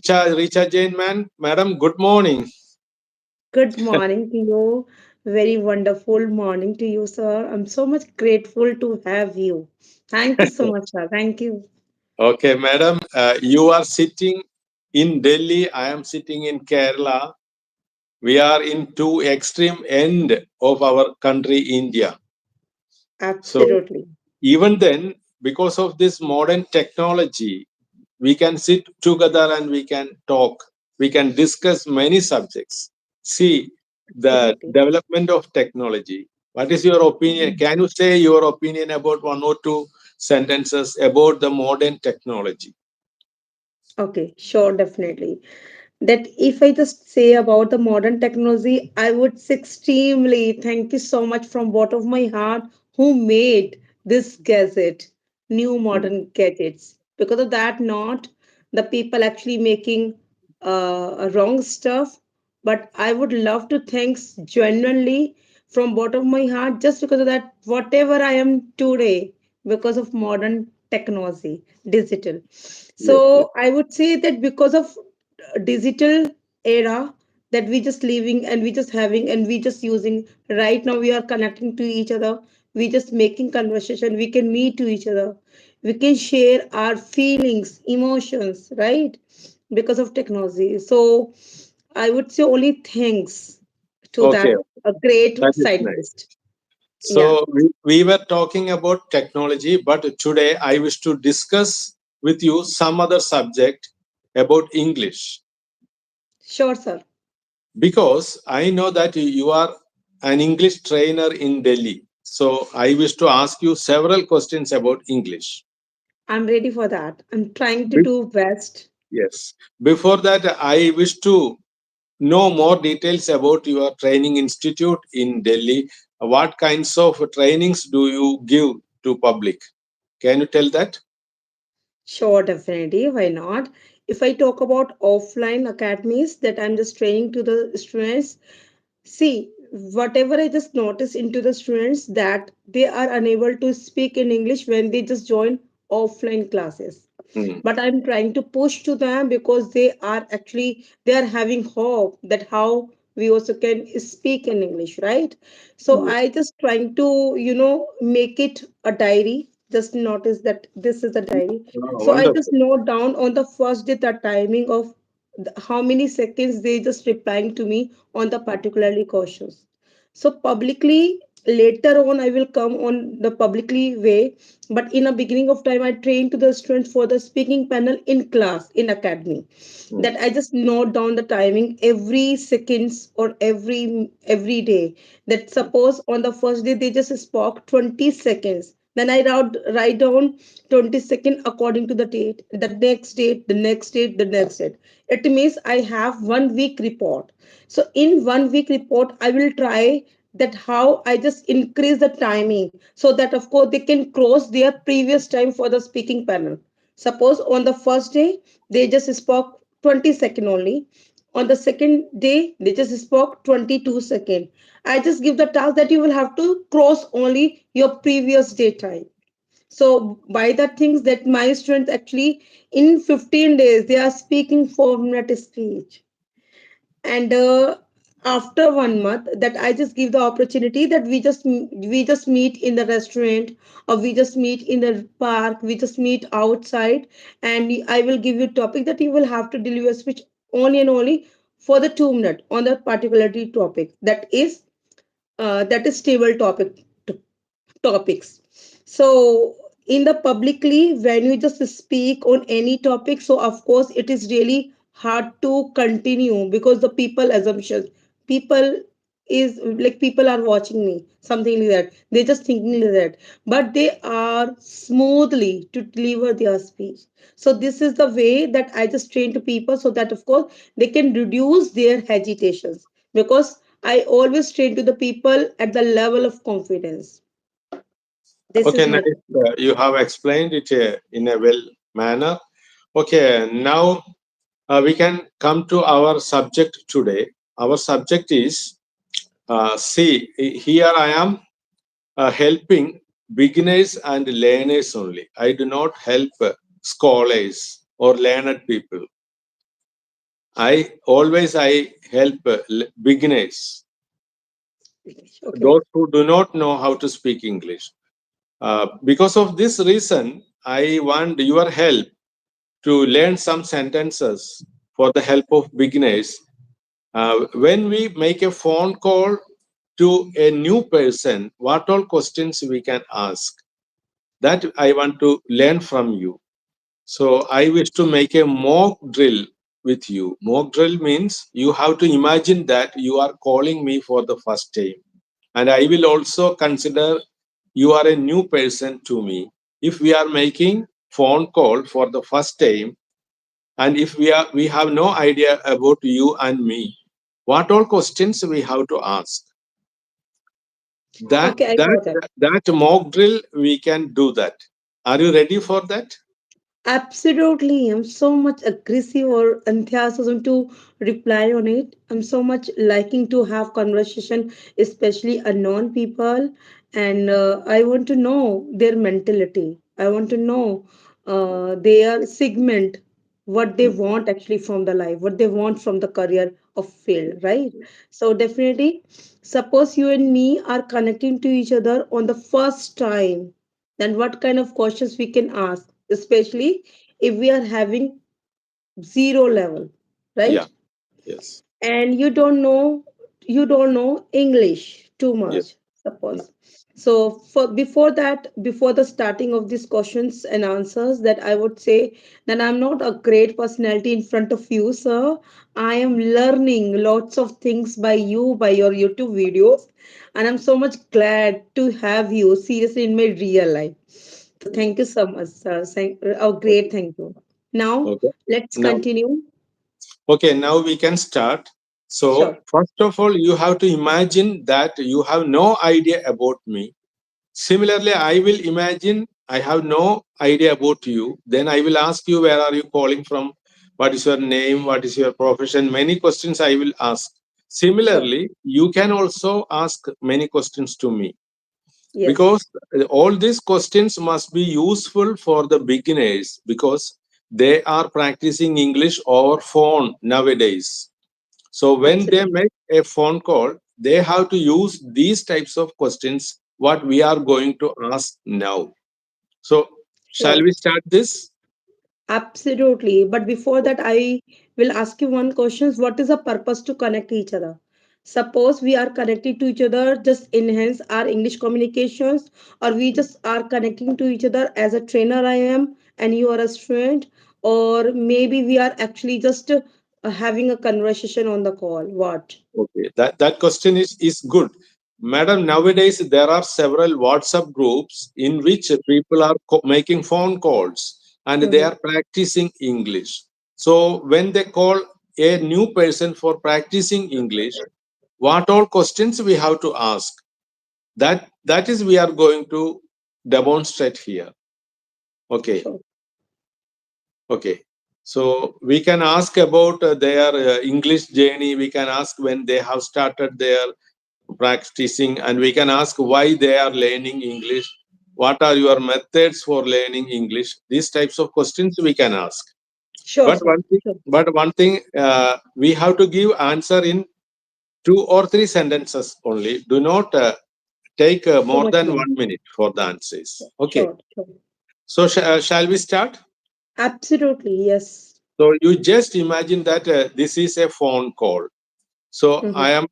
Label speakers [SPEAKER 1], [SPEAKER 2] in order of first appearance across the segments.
[SPEAKER 1] Richa Jain, madam. Good morning.
[SPEAKER 2] Good morning to you. Very wonderful morning to you, sir. I'm so much grateful to have you. Thank you so much, sir. Thank you.
[SPEAKER 1] Okay, madam. You are sitting in Delhi. I am sitting in Kerala. We are in two extreme end of our country, India. So
[SPEAKER 2] Absolutely.
[SPEAKER 1] even then, because of this modern technology, we can sit together and we can talk. We can discuss many subjects. See the
[SPEAKER 2] Absolutely.
[SPEAKER 1] development of technology. What is your opinion? Can you say your opinion about one or two sentences about the modern technology?
[SPEAKER 2] Okay, sure, definitely. That if I just say about the modern technology, I would say extremely thank you so much from bottom of my heart who made this gadget, new
[SPEAKER 1] Mm.
[SPEAKER 2] modern gadgets. Because of that, not the people actually making wrong stuff, but I would love to thanks genuinely from bottom of my heart just because of that whatever I am today because of modern technology, digital.
[SPEAKER 1] Yes, yes.
[SPEAKER 2] So I would say that because of digital era that we just living and we just having and we just using right now we are connecting to each other, we just making conversation, we can meet to each other, we can share our feelings, emotions, right? Because of technology. So I would say only thanks to
[SPEAKER 1] Okay,
[SPEAKER 2] that a great
[SPEAKER 1] that is nice.
[SPEAKER 2] scientist. Yeah,
[SPEAKER 1] So we were talking about technology, but today I wish to discuss with you some other subject about English
[SPEAKER 2] sure, sir.
[SPEAKER 1] because I know that you are an English trainer in Delhi. So I wish to ask you several questions about English.
[SPEAKER 2] I'm ready for that. I'm trying to
[SPEAKER 1] Be-
[SPEAKER 2] do best.
[SPEAKER 1] yes. Before that, I wish to know more details about your training institute in Delhi. What kinds of trainings do you give to public? Can you tell that?
[SPEAKER 2] Sure, definitely. Why not? If I talk about offline academies that I'm just training to the students, see, whatever I just notice into the students that they are unable to speak in English when they just join offline classes.
[SPEAKER 1] Mm,
[SPEAKER 2] But I'm trying to push to them because they are having hope that how we also can speak in English, right? So
[SPEAKER 1] yes.
[SPEAKER 2] I just trying to, make it a diary. Just notice that this is a diary.
[SPEAKER 1] Oh,
[SPEAKER 2] So I just
[SPEAKER 1] wonderful.
[SPEAKER 2] note down on the first day the timing of how many seconds they just replying to me on the particularly questions. So publicly later on I will come on the publicly way, but in a beginning of time I train to the students for the speaking panel in class in academy,
[SPEAKER 1] Mm,
[SPEAKER 2] that I just note down the timing every seconds or every day, that suppose on the first day they just spoke 20 seconds, then I write down 20 seconds according to the date, the next date, the next date, the next date. It means I have 1 week report. So in 1 week report I will try that how I just increase the timing so that of course they can cross their previous time for the speaking panel. Suppose on the first day they just spoke 20 seconds only. On the second day they just spoke 22 seconds. I just give the task that you will have to cross only your previous day time. So by that things that my students actually in 15 days they are speaking 4 minute speech, and after 1 month that I just give the opportunity that we just meet in the restaurant, or we just meet in the park, we just meet outside, and I will give you topic that you will have to deliver speech only and only for the 2 minute on the particular topic that is stable topics. So in the publicly when you just speak on any topic, so of course it is really hard to continue because the people assumptions, people is like people are watching me, something like that, they just thinking like that, but they are smoothly to deliver their speech. So this is the way that I just train to people so that of course they can reduce their hesitations, because I always train to the people at the level of confidence. This
[SPEAKER 1] okay,
[SPEAKER 2] is my
[SPEAKER 1] nice.
[SPEAKER 2] technique.
[SPEAKER 1] You have explained it in a well manner. Okay, now we can come to our subject today. Our subject is see, here I am helping beginners and learners only. I do not help scholars or learned people. I help beginners,
[SPEAKER 2] Okay.
[SPEAKER 1] those who do not know how to speak English. Because of this reason, I want your help to learn some sentences for the help of beginners. When we make a phone call to a new person, what all questions we can ask? That I want to learn from you. So I wish to make a mock drill with you. Mock drill means you have to imagine that you are calling me for the first time. And I will also consider you are a new person to me. If we are making phone call for the first time, and if we have no idea about you and me, what all questions we have to ask? That
[SPEAKER 2] Okay, I
[SPEAKER 1] that
[SPEAKER 2] got it.
[SPEAKER 1] that mock drill we can do that. Are you ready for that?
[SPEAKER 2] Absolutely. I'm so much aggressive or enthusiasm to reply on it. I'm so much liking to have conversation, especially unknown people. And I want to know their mentality. I want to know their segment, what they
[SPEAKER 1] Mm.
[SPEAKER 2] want actually from the life, what they want from the career of field, right? So definitely, suppose you and me are connecting to each other on the first time, then what kind of questions we can ask, especially if we are having zero level,
[SPEAKER 1] Yeah.
[SPEAKER 2] right?
[SPEAKER 1] Yes.
[SPEAKER 2] And you don't know English too
[SPEAKER 1] Yes.
[SPEAKER 2] much,
[SPEAKER 1] Mm.
[SPEAKER 2] suppose. So for before that, before the starting of these questions and answers, that I would say that I'm not a great personality in front of you, sir. I am learning lots of things by you, by your YouTube videos, and I'm so much glad to have you seriously in my real life. So
[SPEAKER 1] Mm.
[SPEAKER 2] thank you so much, sir. Oh, great,
[SPEAKER 1] Okay.
[SPEAKER 2] thank you. Now
[SPEAKER 1] Okay.
[SPEAKER 2] let's
[SPEAKER 1] Now,
[SPEAKER 2] continue.
[SPEAKER 1] okay. Now we can start. So
[SPEAKER 2] Sure.
[SPEAKER 1] first of all, you have to imagine that you have no idea about me. Similarly, I will imagine I have no idea about you. Then I will ask you, where are you calling from? What is your name? What is your profession? Many questions I will ask.
[SPEAKER 2] Sure.
[SPEAKER 1] Similarly, you can also ask many questions to me, because
[SPEAKER 2] Yes.
[SPEAKER 1] all these questions must be useful for the beginners, because they are practicing English over phone nowadays. So when they
[SPEAKER 2] Absolutely.
[SPEAKER 1] make a phone call, they have to use these types of questions what we are going to ask now. So shall
[SPEAKER 2] Sure.
[SPEAKER 1] we start this?
[SPEAKER 2] Absolutely. But before that, I will ask you one question. What is the purpose to connect each other? Suppose we are connected to each other, just enhance our English communications, or we just are connecting to each other as a trainer I am and you are a student, or maybe we are actually just having a conversation on the call. What?
[SPEAKER 1] Okay, that question is good. Madam, nowadays there are several WhatsApp groups in which people are making phone calls and they
[SPEAKER 2] Mhm.
[SPEAKER 1] are practicing English. So when they call a new person for practicing English, what all questions we have to ask? That is we are going to demonstrate here. Okay.
[SPEAKER 2] Sure.
[SPEAKER 1] Okay. So we can ask about their English journey. We can ask when they have started their practicing, and we can ask why they are learning English. What are your methods for learning English? These types of questions we can ask.
[SPEAKER 2] Sure,
[SPEAKER 1] But
[SPEAKER 2] sir.
[SPEAKER 1] one thing,
[SPEAKER 2] Sure.
[SPEAKER 1] we have to give answer in 2 or 3 sentences only. Do not take
[SPEAKER 2] Too
[SPEAKER 1] more
[SPEAKER 2] much
[SPEAKER 1] than
[SPEAKER 2] long.
[SPEAKER 1] 1 minute for the answers. Okay.
[SPEAKER 2] Sure. Sure.
[SPEAKER 1] So shall we start?
[SPEAKER 2] Absolutely. Yes.
[SPEAKER 1] So you just imagine that this is a phone call. So
[SPEAKER 2] Mhm.
[SPEAKER 1] I am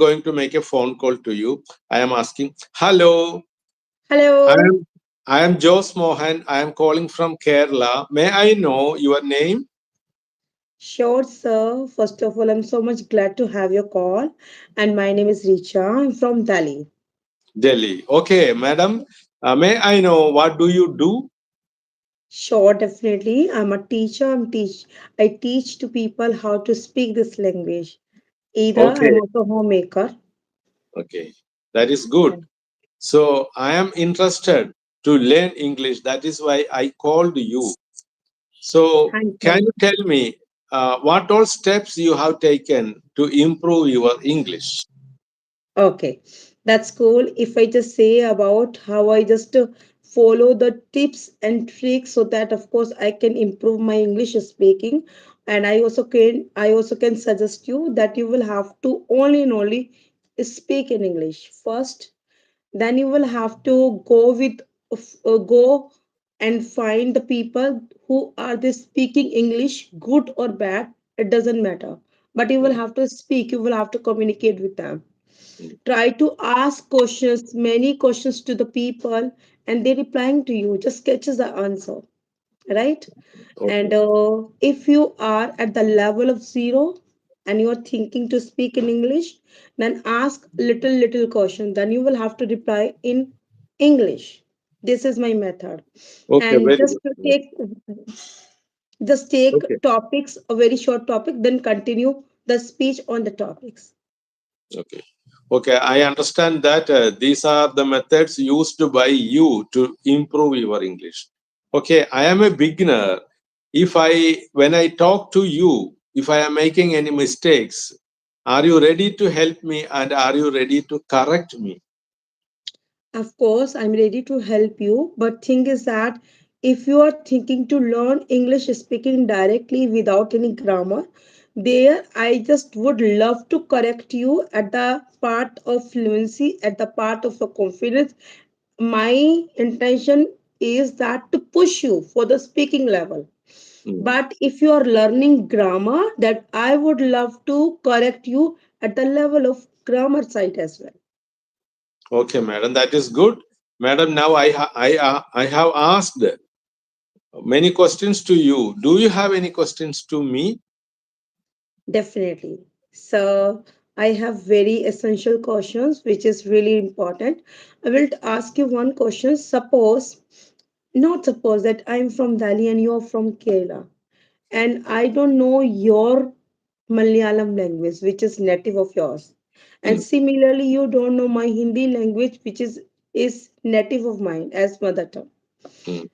[SPEAKER 1] going to make a phone call to you. I am asking, hello, I
[SPEAKER 2] Hello.
[SPEAKER 1] am I am Jose Mohan. I am calling from Kerala. May I know your name?
[SPEAKER 2] Sure, sir. First of all, I'm so much glad to have your call. And my name is Richa. I'm from Delhi.
[SPEAKER 1] Delhi. Okay, madam. May I know what do you do?
[SPEAKER 2] Sure, definitely. I'm a teacher. I teach to people how to speak this language. Either I'm
[SPEAKER 1] Okay,
[SPEAKER 2] also a homemaker.
[SPEAKER 1] okay. That is good.
[SPEAKER 2] Yeah.
[SPEAKER 1] So I am interested to learn English. That is why I called you. So
[SPEAKER 2] Thank
[SPEAKER 1] can
[SPEAKER 2] you.
[SPEAKER 1] you tell me what all steps you have taken to improve your English?
[SPEAKER 2] Okay, that's cool. If I just say about how I just follow the tips and tricks so that, of course, I can improve my English speaking. And I also can suggest you that you will have to only and only speak in English first. Then you will have to go and find the people who are they speaking English good or bad. It doesn't matter, but you will
[SPEAKER 1] mm,
[SPEAKER 2] have to speak, you will have to communicate with them.
[SPEAKER 1] mm.
[SPEAKER 2] Try to ask questions, many questions to the people, and they replying to you just catches the answer, right?
[SPEAKER 1] Okay.
[SPEAKER 2] And if you are at the level of zero and you are thinking to speak in English, then ask little question. Then you will have to reply in English. This is my method.
[SPEAKER 1] Okay,
[SPEAKER 2] And
[SPEAKER 1] very good. Yes.
[SPEAKER 2] just take
[SPEAKER 1] Okay.
[SPEAKER 2] topics, a very short topic, then continue the speech on the topics.
[SPEAKER 1] Okay. Okay, I understand that these are the methods used by you to improve your English. Okay, I am a beginner. If when I talk to you, if I am making any mistakes, are you ready to help me and are you ready to correct me?
[SPEAKER 2] Of course, I'm ready to help you, but thing is that if you are thinking to learn English speaking directly without any grammar, there I just would love to correct you at the part of fluency, at the part of the confidence. My intention is that to push you for the speaking level.
[SPEAKER 1] Mm.
[SPEAKER 2] But if you are learning grammar, that I would love to correct you at the level of grammar side as well.
[SPEAKER 1] Okay, madam, that is good. Madam, now I have asked many questions to you. Do you have any questions to me?
[SPEAKER 2] Definitely. So I have very essential questions, which is really important. I will ask you one question. Not suppose that I'm from Delhi and you're from Kerala, and I don't know your Malayalam language, which is native of yours. And
[SPEAKER 1] Mm,
[SPEAKER 2] similarly, you don't know my Hindi language, which is native of mine as mother tongue.
[SPEAKER 1] mm,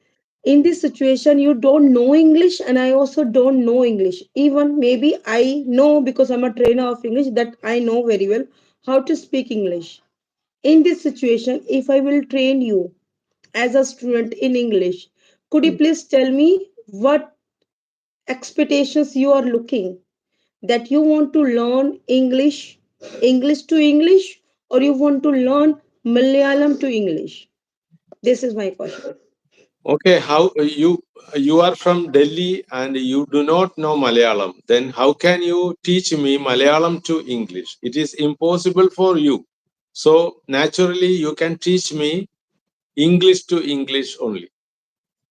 [SPEAKER 2] In this situation, you don't know English and I also don't know English. Even maybe I know, because I'm a trainer of English, that I know very well how to speak English. In this situation, if I will train you as a student in English, could you
[SPEAKER 1] mm.
[SPEAKER 2] please tell me what expectations you are looking, that you want to learn English to English, or you want to learn Malayalam to English? This is my question.
[SPEAKER 1] Okay, how you are from Delhi and you do not know Malayalam. Then how can you teach me Malayalam to English? It is impossible for you. So naturally, you can teach me English to English only.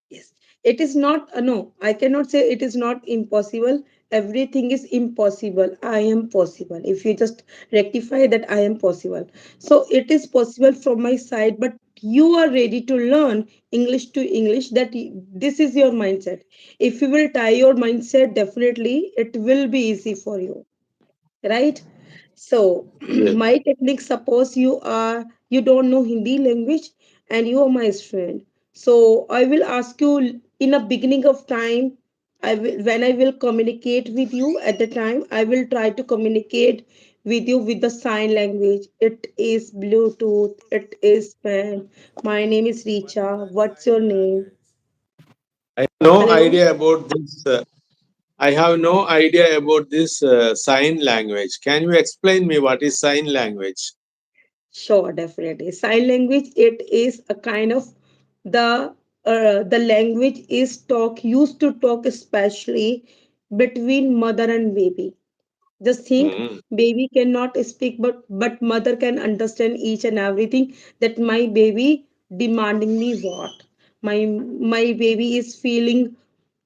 [SPEAKER 2] Yes, it is not, no, I cannot say it is not impossible. Everything is impossible. I am possible. If you just rectify that, I am possible. So it is possible from my side, but you are ready to learn English to English. This is your mindset. If you will tie your mindset, definitely it will be easy for you, right? So
[SPEAKER 1] Yes.
[SPEAKER 2] my technique, suppose you don't know Hindi language and you are my student, so I will ask you in a beginning of time. When I will communicate with you, at the time I will try to communicate with you with the sign language. It is Bluetooth, it is pen. My name is Richa, what's your name?
[SPEAKER 1] I have no
[SPEAKER 2] Hello.
[SPEAKER 1] idea about this. I have no idea about this sign language. Can you explain me what is sign language?
[SPEAKER 2] Sure, definitely. Sign language, it is a kind of the language is used to talk especially between mother and baby. Just think,
[SPEAKER 1] Mm,
[SPEAKER 2] baby cannot speak, but mother can understand each and everything. That my baby demanding me what? My baby is feeling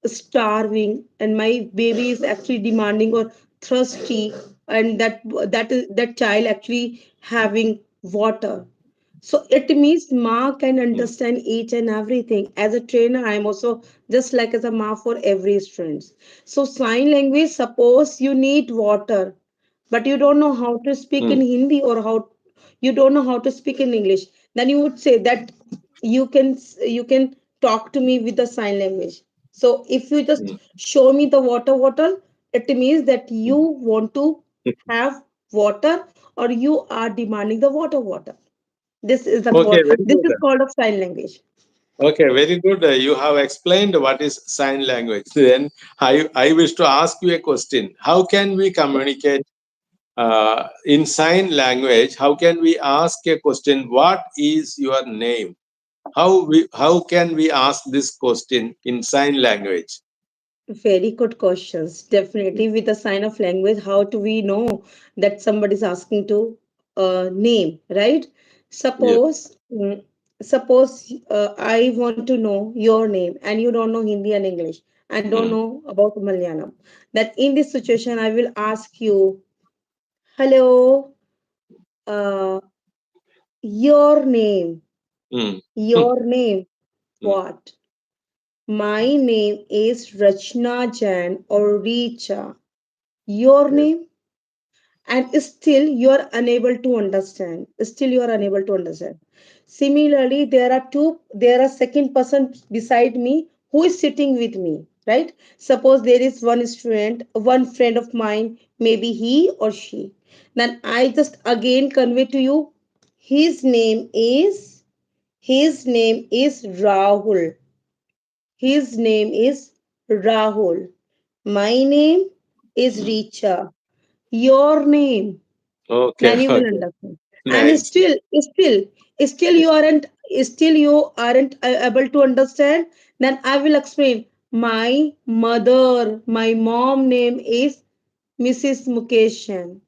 [SPEAKER 2] starving, and my baby is actually demanding or thirsty, and that child actually having water. So it means ma can
[SPEAKER 1] mm,
[SPEAKER 2] understand each and everything. As a trainer, I am also just like as a ma for every student. So sign language, suppose you need water, but you don't know how to speak in
[SPEAKER 1] mm,
[SPEAKER 2] Hindi, or how you don't know how to speak in English, then you would say that you can talk to me with the sign language. So if you just
[SPEAKER 1] mm,
[SPEAKER 2] show me the water bottle, it means that you
[SPEAKER 1] mm.
[SPEAKER 2] want to have water, or you are demanding the water. This is the
[SPEAKER 1] Okay,
[SPEAKER 2] what
[SPEAKER 1] very
[SPEAKER 2] this
[SPEAKER 1] good.
[SPEAKER 2] is called a sign language.
[SPEAKER 1] Okay, very good. You have explained what is sign language. Then I wish to ask you a question. How can we communicate in sign language? How can we ask a question? What is your name? How can we ask this question in sign language?
[SPEAKER 2] Very good questions. Definitely, with the sign of language, how do we know that somebody is asking to name, right?
[SPEAKER 1] Yes.
[SPEAKER 2] Suppose, I want to know your name and you don't know Hindi and English and don't
[SPEAKER 1] Mm,
[SPEAKER 2] know about Malayalam. That in this situation, I will ask you, hello, uh, your name,
[SPEAKER 1] mm,
[SPEAKER 2] your name,
[SPEAKER 1] mm.
[SPEAKER 2] what? My name is Rachna Jain or Richa. Your
[SPEAKER 1] Yes.
[SPEAKER 2] name, and still you are unable to understand, still you are unable to understand. Similarly, there are second person beside me who is sitting with me, right? Suppose there is one student, one friend of mine, maybe he or she. Then I just again convey to you, his name is his name is Rahul. His name is Rahul. My name is Richa. Your name.
[SPEAKER 1] Okay.
[SPEAKER 2] Then you will
[SPEAKER 1] Okay.
[SPEAKER 2] understand. And
[SPEAKER 1] Nice.
[SPEAKER 2] still you aren't able to understand. Then I will explain. My mom name is Mrs. Mukeshan.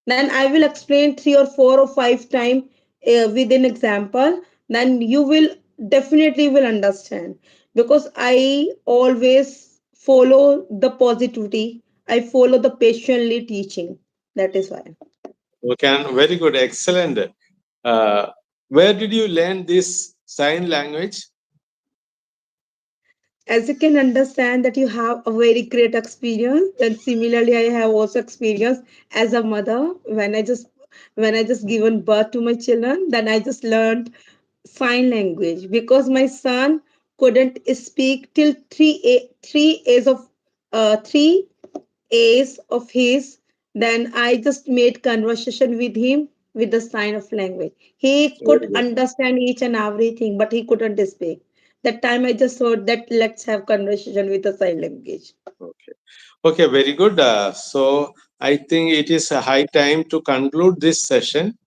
[SPEAKER 2] Then I will explain three or four or five times with an example. Then you will definitely will understand, because I always follow the positivity. I follow the patiently teaching. That is why.
[SPEAKER 1] Okay. Very good. Excellent. Uh, where did you learn this sign language?
[SPEAKER 2] As you can understand that you have a very great experience, then similarly I have also experience as a mother. When I just given birth to my children, then I just learned sign language, because my son couldn't speak till 3 A's of his. Then I just made conversation with him with the sign of language. He
[SPEAKER 1] Very
[SPEAKER 2] could
[SPEAKER 1] good.
[SPEAKER 2] understand each and everything, but he couldn't speak. That time I just thought that let's have conversation with the sign language.
[SPEAKER 1] Okay. Okay. Very good. So I think it is a high time to conclude this session.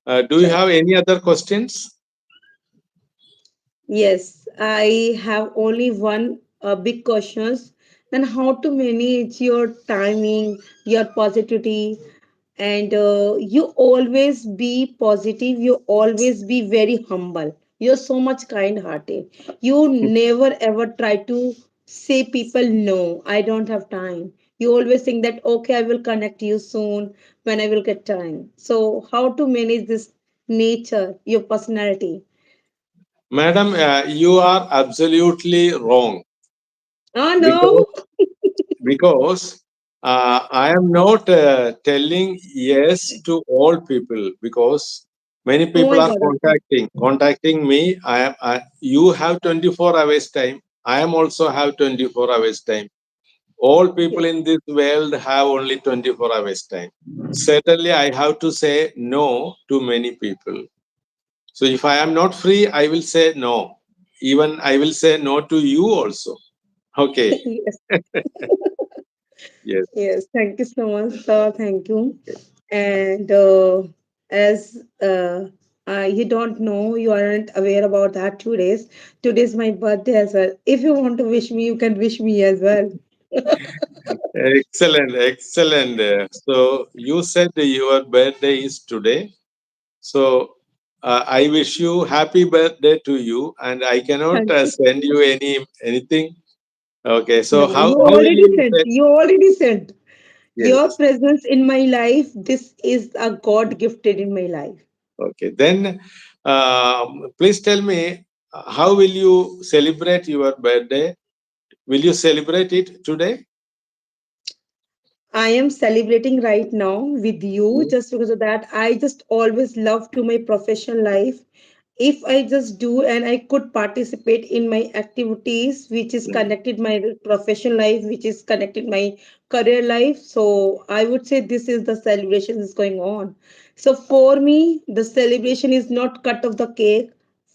[SPEAKER 1] Do you
[SPEAKER 2] Sure.
[SPEAKER 1] have any other questions?
[SPEAKER 2] Yes, I have only one big questions. Then how to manage your timing, your positivity, and you always be positive. You always be very humble. You're so much kind-hearted. You never ever try to say people no. I don't have time. You always think that okay, I will connect you soon when I will get time. So how to manage this nature, your personality?
[SPEAKER 1] Madam, you are absolutely wrong
[SPEAKER 2] Oh
[SPEAKER 1] because
[SPEAKER 2] no.
[SPEAKER 1] I am not telling yes to all people because many
[SPEAKER 2] Oh
[SPEAKER 1] people
[SPEAKER 2] my
[SPEAKER 1] are
[SPEAKER 2] God. Okay.
[SPEAKER 1] contacting me. You have 24 hours time. I am also have 24 hours time. All people
[SPEAKER 2] Yes.
[SPEAKER 1] in this world have only 24 hours time. Certainly, I have to say no to many people. So if I am not free, I will say no. Even I will say no to you also. Okay.
[SPEAKER 2] Yes.
[SPEAKER 1] Yes.
[SPEAKER 2] Yes. Thank you so much, sir. Thank you.
[SPEAKER 1] Okay.
[SPEAKER 2] And as you don't know, you aren't aware about that 2 days. Today's my birthday as well. If you want to wish me, you can wish me as well.
[SPEAKER 1] Excellent. Excellent. So you said your birthday is today. So I wish you happy birthday to you, and I cannot
[SPEAKER 2] Thank you.
[SPEAKER 1] send you anything. Okay. So
[SPEAKER 2] No, you
[SPEAKER 1] how will
[SPEAKER 2] already
[SPEAKER 1] you
[SPEAKER 2] sent.
[SPEAKER 1] say?
[SPEAKER 2] You already sent. Your
[SPEAKER 1] Yes.
[SPEAKER 2] presence in my life, this is a God gifted in my life.
[SPEAKER 1] Okay. Then please tell me how will you celebrate your birthday? Will you celebrate it today?
[SPEAKER 2] I am celebrating right now with you
[SPEAKER 1] Mm,
[SPEAKER 2] just because of that. I just always love to my professional life. If I just do and I could participate in my activities, which is
[SPEAKER 1] mm.
[SPEAKER 2] connected my professional life, which is connected my career life. So I would say this is the celebration is going on. So for me, the celebration is not cut of the cake.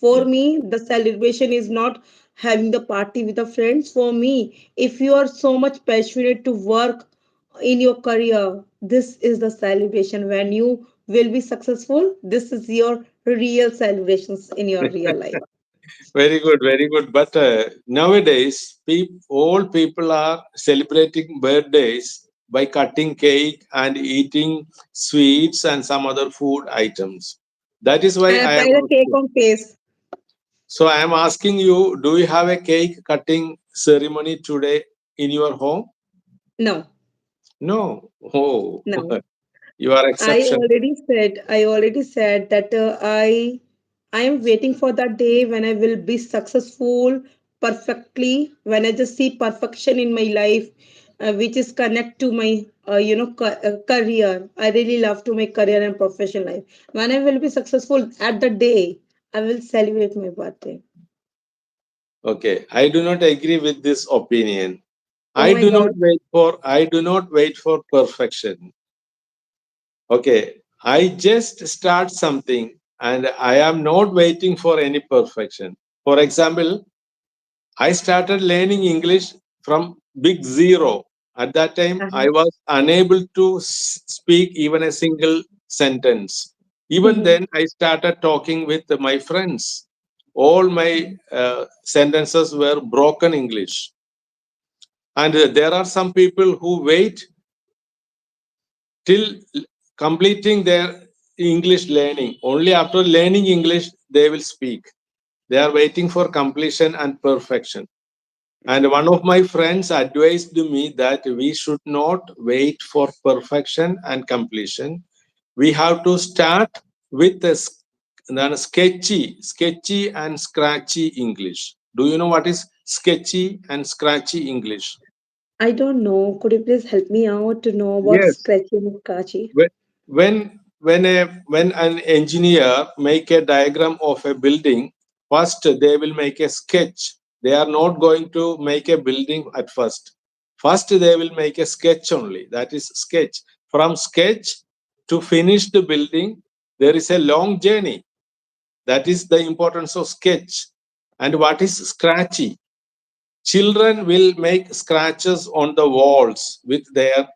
[SPEAKER 2] For
[SPEAKER 1] Yes.
[SPEAKER 2] me, the celebration is not having the party with the friends. For me, if you are so much passionate to work in your career, this is the celebration. When you will be successful, this is your real celebrations in your real life.
[SPEAKER 1] Very good, very good. But nowadays, all people are celebrating birthdays by cutting cake and eating sweets and some other food items. That is why
[SPEAKER 2] And
[SPEAKER 1] I am
[SPEAKER 2] apply the cake
[SPEAKER 1] asking.
[SPEAKER 2] on face.
[SPEAKER 1] So I am asking you, do you have a cake cutting ceremony today in your home?
[SPEAKER 2] No,
[SPEAKER 1] No. Oh,
[SPEAKER 2] no.
[SPEAKER 1] you are exception.
[SPEAKER 2] I already said that I am waiting for that day when I will be successful perfectly, when I just see perfection in my life, which is connect to my career. I really love to make career and professional life. When I will be successful at the day, I will celebrate my birthday.
[SPEAKER 1] Okay, I do not agree with this opinion.
[SPEAKER 2] Oh my God.
[SPEAKER 1] I do not wait for perfection. Okay, I just start something and I am not waiting for any perfection. For example, I started learning English from big zero. At that time, I was unable to speak even a single sentence. Even
[SPEAKER 2] Uh-huh.
[SPEAKER 1] then, I started talking with my friends. All my sentences were broken English. And there are some people who wait till completing their English learning. Only after learning English, they will speak. They are waiting for completion and perfection. And one of my friends advised me that we should not wait for perfection and completion. We have to start with a sketchy and scratchy English. Do you know what is sketchy and scratchy English?
[SPEAKER 2] I don't know. Could you please help me out to know about
[SPEAKER 1] Yes.
[SPEAKER 2] scratchy and Kachi?
[SPEAKER 1] When an engineer make a diagram of a building, first they will make a sketch. They are not going to make a building at first they will make a sketch only, that is sketch. From sketch to finish the building, there is a long journey. That is the importance of sketch. And what is scratchy? Children will make scratches on the walls with their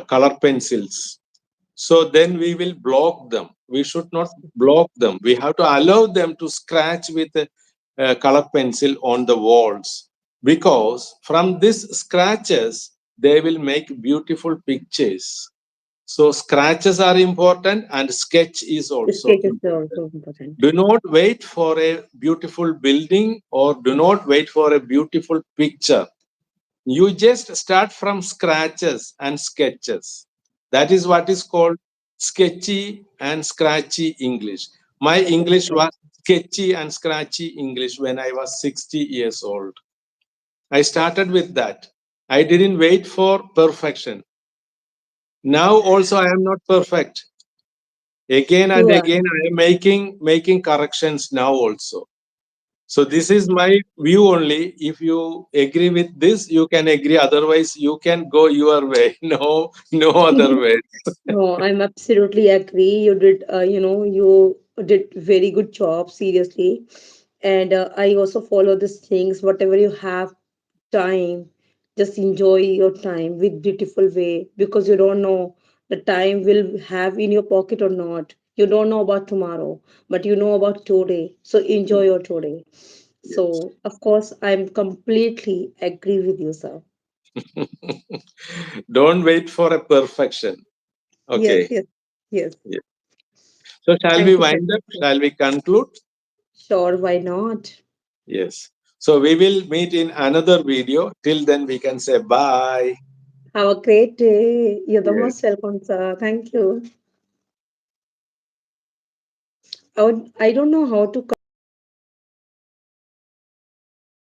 [SPEAKER 1] color pencils. So then we will block them. We should not block them. We have to allow them to scratch with a color pencil on the walls, because from these scratches they will make beautiful pictures. So scratches are important and sketch is also
[SPEAKER 2] Sketch is
[SPEAKER 1] important.
[SPEAKER 2] also important.
[SPEAKER 1] Do not wait for a beautiful building or do not wait for a beautiful picture. You just start from scratches and sketches. That is what is called sketchy and scratchy English. My English was sketchy and scratchy English when I was 60 years old. I started with that. I didn't wait for perfection. Now also I am not perfect. Again and
[SPEAKER 2] You are.
[SPEAKER 1] again I am making corrections now also. So this is my view only. If you agree with this, you can agree. Otherwise, you can go your way. No, no other way.
[SPEAKER 2] No, I'm absolutely agree. You did very good job, seriously. And I also follow these things. Whatever you have time, just enjoy your time with beautiful way, because you don't know the time will have in your pocket or not. You don't know about tomorrow, but you know about today. So enjoy your today.
[SPEAKER 1] Yes.
[SPEAKER 2] So of course, I'm completely agree with you, sir.
[SPEAKER 1] Don't wait for a perfection.
[SPEAKER 2] Yes,
[SPEAKER 1] Okay.
[SPEAKER 2] yes, yes.
[SPEAKER 1] Yeah. So shall we
[SPEAKER 2] Thank you so
[SPEAKER 1] wind
[SPEAKER 2] much,
[SPEAKER 1] up?
[SPEAKER 2] sir.
[SPEAKER 1] Shall we conclude?
[SPEAKER 2] Sure, why not?
[SPEAKER 1] Yes. So we will meet in another video. Till then, we can say bye.
[SPEAKER 2] Have a great day. You're the
[SPEAKER 1] Yes.
[SPEAKER 2] most welcome, sir. Thank you. I don't know how to